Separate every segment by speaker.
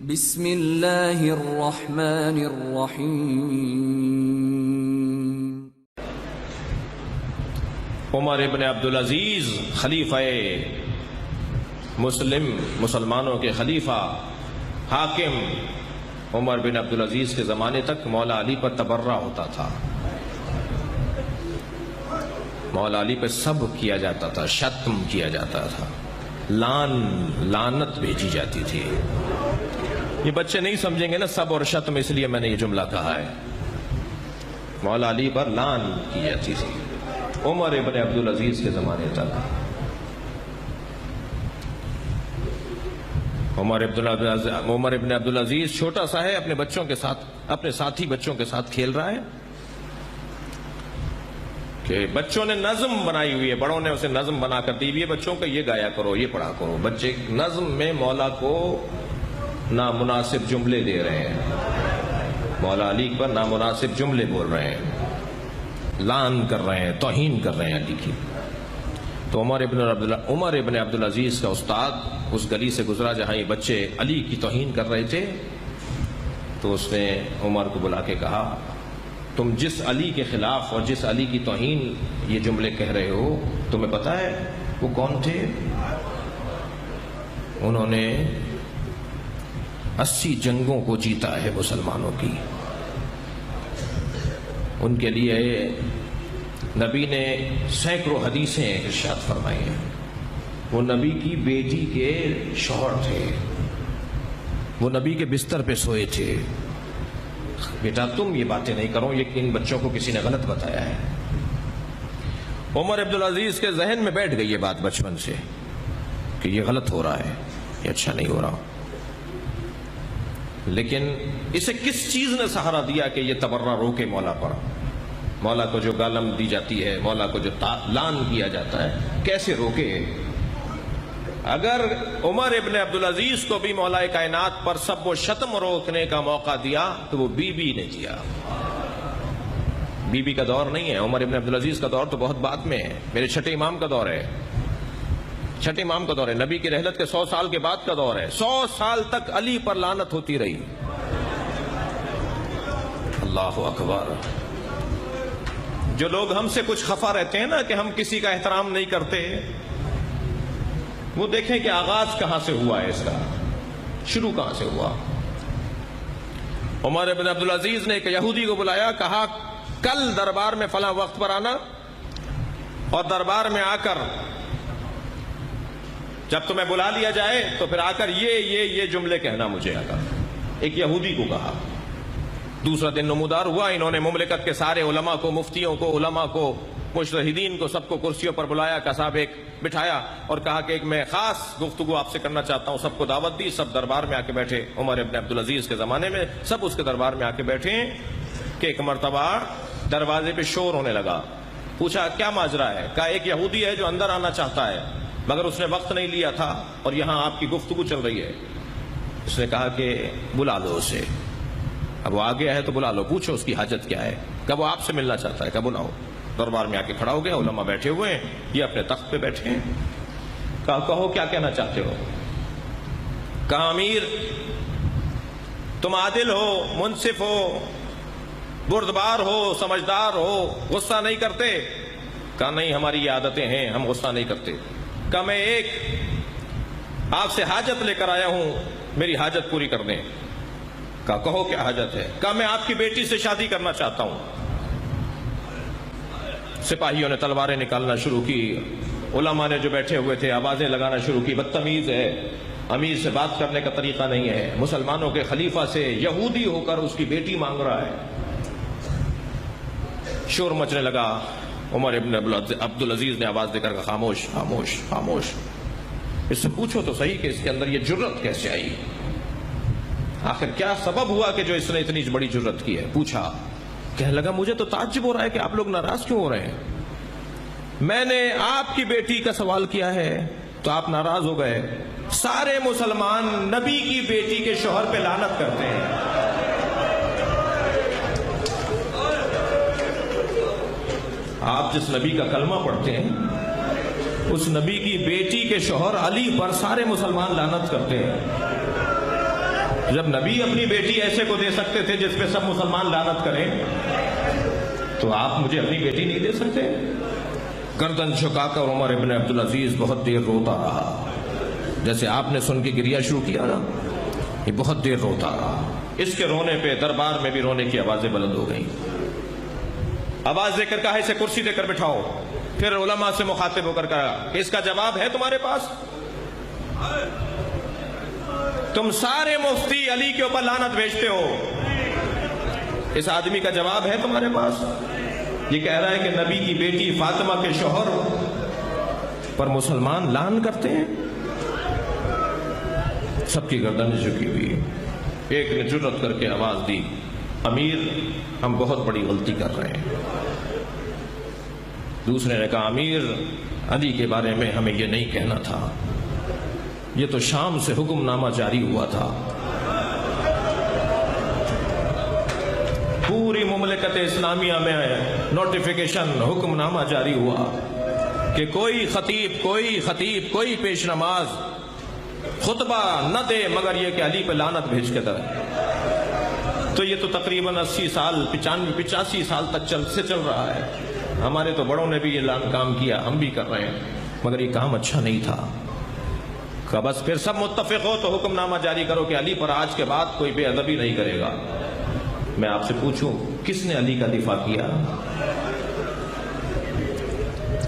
Speaker 1: بسم اللہ الرحمن الرحیم۔
Speaker 2: عمر ابن عبدالعزیز خلیفہ مسلمانوں کے خلیفہ حاکم عمر بن عبدالعزیز کے زمانے تک مولا علی پر تبرہ ہوتا تھا، مولا علی پہ سب کیا جاتا تھا، شتم کیا جاتا تھا، لعنت بھیجی جاتی تھی۔ یہ بچے نہیں سمجھیں گے نا سب اور شتم، اس لیے میں نے یہ جملہ کہا ہے۔ مولا علی پر لعن کی جاتی تھی عمر ابن عبدالعزیز کے زمانے تک۔ عمر ابن عبدالعزیز چھوٹا سا ہے، اپنے بچوں کے ساتھ، اپنے ساتھی بچوں کے ساتھ کھیل رہا ہے کہ بچوں نے نظم بنائی ہوئی ہے، بڑوں نے اسے نظم بنا کر دی ہوئی ہے بچوں کو، یہ گایا کرو، یہ پڑھا کرو۔ بچے نظم میں مولا کو نامناسب جملے دے رہے ہیں، مولا علی پر نامناسب جملے بول رہے ہیں، لعن کر رہے ہیں، توہین کر رہے ہیں علی کی۔ تو عمر ابن عبدالعزیز کا استاد اس گلی سے گزرا جہاں یہ بچے علی کی توہین کر رہے تھے، تو اس نے عمر کو بلا کے کہا، تم جس علی کے خلاف اور جس علی کی توہین یہ جملے کہہ رہے ہو، تمہیں پتہ ہے وہ کون تھے؟ انہوں نے 80 جنگوں کو جیتا ہے مسلمانوں کی، ان کے لیے نبی نے سینکڑوں حدیثیں ارشاد فرمائی ہیں۔ وہ نبی کی بیٹی کے شوہر تھے، وہ نبی کے بستر پہ سوئے تھے۔ بیٹا تم یہ باتیں نہیں کرو، یہ ان بچوں کو کسی نے غلط بتایا ہے۔ عمر عبدالعزیز کے ذہن میں بیٹھ گئی یہ بات بچپن سے کہ یہ غلط ہو رہا ہے، یہ اچھا نہیں ہو رہا۔ لیکن اسے کس چیز نے سہارا دیا کہ یہ تبرہ روکے مولا پر؟ مولا کو جو گالم دی جاتی ہے، مولا کو جو لعن کیا جاتا ہے، کیسے روکے؟ اگر عمر ابن عبدالعزیز کو بھی مولا کائنات پر سب و شتم روکنے کا موقع دیا تو وہ بی بی نے دیا۔ بی بی کا دور نہیں ہے، عمر ابن عبدالعزیز کا دور تو بہت بعد میں ہے، میرے چھٹے امام کا دور ہے، چھٹے امام کا دور ہے، نبی کی رحلت کے 100 سال کے بعد کا دور ہے۔ 100 سال تک علی پر لعنت ہوتی رہی۔ اللہ اکبر۔ جو لوگ ہم سے کچھ خفا رہتے ہیں نا کہ ہم کسی کا احترام نہیں کرتے، وہ دیکھیں کہ آغاز کہاں سے ہوا ہے، اس کا شروع کہاں سے ہوا۔ عمر ابن عبدالعزیز نے ایک یہودی کو بلایا، کہا کل دربار میں فلاں وقت پر آنا، اور دربار میں آ کر جب تمہیں بلا لیا جائے تو پھر آ کر یہ جملے کہنا مجھے آ کر۔ ایک یہودی کو کہا۔ دوسرا دن نمودار ہوا، انہوں نے مملکت کے سارے علماء کو، مفتیوں کو، علماء کو، مجتہدین کو، سب کو کرسیوں پر بلایا، کساب ایک بٹھایا اور کہا کہ ایک میں خاص گفتگو آپ سے کرنا چاہتا ہوں۔ سب کو دعوت دی، سب دربار میں آ کے بیٹھے۔ عمر ابن عبدالعزیز کے زمانے میں سب اس کے دربار میں آ کے بیٹھے کہ ایک مرتبہ دروازے پہ شور ہونے لگا۔ پوچھا کیا ماجرا ہے؟ کہا ایک یہودی ہے جو اندر آنا چاہتا ہے مگر اس نے وقت نہیں لیا تھا اور یہاں آپ کی گفتگو چل رہی ہے۔ اس نے کہا کہ بلا لو اسے، اب وہ آ گیا ہے تو بلا لو، پوچھو اس کی حاجت کیا ہے۔ کب وہ آپ سے ملنا چاہتا ہے، کب بلاؤ۔ دربار میں آ کے کھڑا ہو گیا، علماء بیٹھے ہوئے ہیں، یہ اپنے تخت پہ بیٹھے ہیں۔ کہا کہو کیا کہنا چاہتے ہو؟ کہا امیر تم عادل ہو، منصف ہو، بردبار ہو، سمجھدار ہو، غصہ نہیں کرتے؟ کہا نہیں ہماری یہ عادتیں ہیں، ہم غصہ نہیں کرتے۔ کہا میں ایک آپ سے حاجت لے کر آیا ہوں، میری حاجت پوری کر دیں۔ کہا کہو کیا حاجت ہے؟ کہا میں آپ کی بیٹی سے شادی کرنا چاہتا ہوں۔ سپاہیوں نے تلواریں نکالنا شروع کی، علماء نے جو بیٹھے ہوئے تھے آوازیں لگانا شروع کی، بدتمیز ہے، امیر سے بات کرنے کا طریقہ نہیں ہے، مسلمانوں کے خلیفہ سے یہودی ہو کر اس کی بیٹی مانگ رہا ہے۔ شور مچنے لگا۔ عمر ابن عبدالعزیز نے آواز دے کر کہا خاموش خاموش خاموش۔ اس سے پوچھو تو صحیح کہ اس کے اندر یہ جرت کیسے آئی، آخر کیا سبب ہوا کہ جو اس نے اتنی بڑی جرت کی ہے؟ پوچھا، کہنے لگا مجھے تو تعجب ہو رہا ہے کہ آپ لوگ ناراض کیوں ہو رہے ہیں؟ میں نے آپ کی بیٹی کا سوال کیا ہے تو آپ ناراض ہو گئے۔ سارے مسلمان نبی کی بیٹی کے شوہر پہ لعنت کرتے ہیں۔ آپ جس نبی کا کلمہ پڑھتے ہیں اس نبی کی بیٹی کے شوہر علی پر سارے مسلمان لعنت کرتے ہیں۔ جب نبی اپنی بیٹی ایسے کو دے سکتے تھے جس پہ سب مسلمان لعنت کریں، تو آپ مجھے اپنی بیٹی نہیں دے سکتے؟ گردن جھکا کر عمر ابن عبدالعزیز بہت دیر روتا رہا. جیسے آپ نے سن کے گریہ شروع کیا نا، یہ بہت دیر روتا رہا. اس کے رونے پہ دربار میں بھی رونے کی آوازیں بلند ہو گئیں. آواز دے کر کہا اسے کرسی دے کر بٹھاؤ. پھر علماء سے مخاطب ہو کر کہا کہ اس کا جواب ہے تمہارے پاس؟ تم سارے مفتی علی کے اوپر لعنت بھیجتے ہو، اس آدمی کا جواب ہے تمہارے پاس؟ یہ کہہ رہا ہے کہ نبی کی بیٹی فاطمہ کے شوہر پر مسلمان لعن کرتے ہیں. سب کی گردن جھکی ہوئی. ایک نے جرأت کر کے آواز دی، امیر ہم بہت بڑی غلطی کر رہے ہیں. دوسرے نے کہا امیر علی کے بارے میں ہمیں یہ نہیں کہنا تھا، یہ تو شام سے حکم نامہ جاری ہوا تھا. پوری مملکت اسلامیہ میں نوٹیفیکیشن حکم نامہ جاری ہوا کہ کوئی خطیب کوئی پیش نماز خطبہ نہ دے مگر یہ کہ علی پہ لعنت بھیج کے دے. تو یہ تو تقریباً 80 سال 85 سال تک چل رہا ہے. ہمارے تو بڑوں نے بھی یہ کام کیا، ہم بھی کر رہے ہیں، مگر یہ کام اچھا نہیں تھا. کہ بس پھر سب متفق ہو تو حکم نامہ جاری کرو کہ علی پر آج کے بعد کوئی بے ادبی نہیں کرے گا. میں آپ سے پوچھوں کس نے علی کا دفاع کیا؟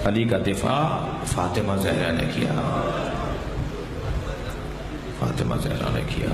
Speaker 2: علی کا دفاع فاطمہ زہرا نے کیا. فاطمہ زہرا نے کیا.